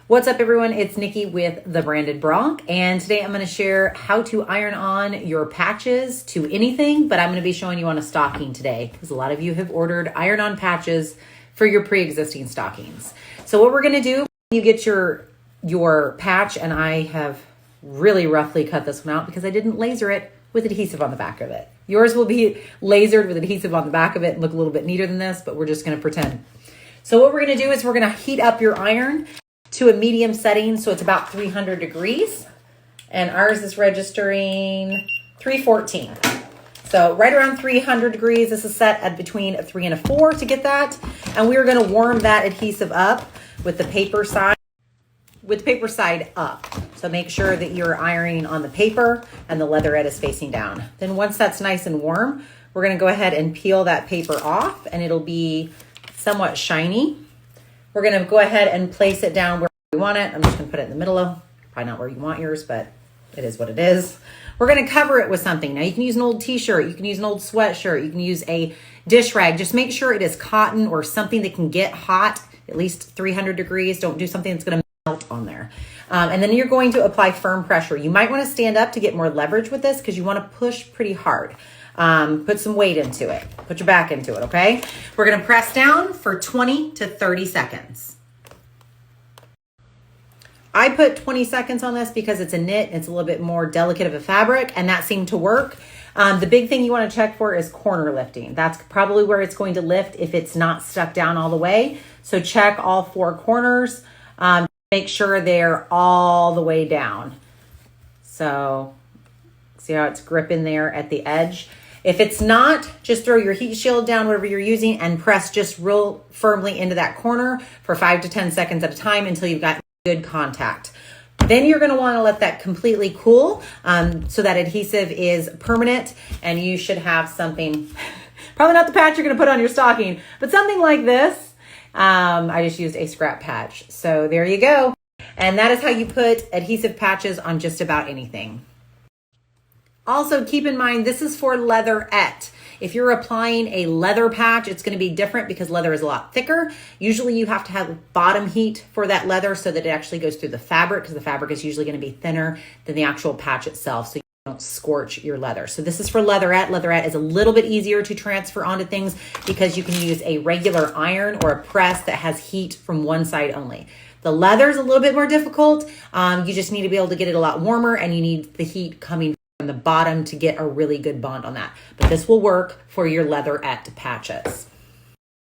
What's up, everyone? It's Nikki with The Branded Bronc, and today I'm going to share how to iron on your patches to anything, but I'm going to be showing you on a stocking today because a lot of you have ordered iron-on patches for your pre-existing stockings. So what we're going to do, you get your patch, and I have really roughly cut this one out because I didn't laser it with adhesive on the back of it. Yours will be lasered with adhesive on the back of it and look a little bit neater than this, but we're just going to pretend. So what we're going to do is we're going to heat up your iron to a medium setting, so it's about 300 degrees, and ours is registering 314. So right around 300 degrees. This is set at between a 3 and a 4 to get that, and we're going to warm that adhesive up with the paper side up. So make sure that you're ironing on the paper and the leatherette is facing down. Then once that's nice and warm, we're going to go ahead and peel that paper off, and it'll be somewhat shiny. We're going to go ahead and place it down where we want it. I'm just going to put it in the middle of, probably not where you want yours, but it is what it is. We're going to cover it with something. Now you can use an old t-shirt, you can use an old sweatshirt, you can use a dish rag. Just make sure it is cotton or something that can get hot, at least 300 degrees. Don't do something that's going to melt on there. And then you're going to apply firm pressure. You might want to stand up to get more leverage with this because you want to push pretty hard. Put some weight into it. Put your back into it, okay? We're going to press down for 20 to 30 seconds. I put 20 seconds on this because it's a knit. And it's a little bit more delicate of a fabric, and that seemed to work. The big thing you want to check for is corner lifting. That's probably where it's going to lift if it's not stuck down all the way. So check all 4 corners. Make sure they're all the way down. So see how it's gripping there at the edge? If it's not, just throw your heat shield down, whatever you're using, and press just real firmly into that corner for 5 to 10 seconds at a time until you've got good contact. Then you're going to want to let that completely cool so that adhesive is permanent, and you should have something, probably not the patch you're going to put on your stocking, but something like this. I just used a scrap patch. So there you go. And that is how you put adhesive patches on just about anything. Also, keep in mind, this is for leatherette. If you're applying a leather patch, it's going to be different because leather is a lot thicker. Usually you have to have bottom heat for that leather so that it actually goes through the fabric, because the fabric is usually going to be thinner than the actual patch itself, so you don't scorch your leather. So this is for leatherette. Leatherette is a little bit easier to transfer onto things because you can use a regular iron or a press that has heat from one side only. The leather is a little bit more difficult. You just need to be able to get it a lot warmer, and you need the heat coming from the bottom to get a really good bond on that. But this will work for your leatherette patches.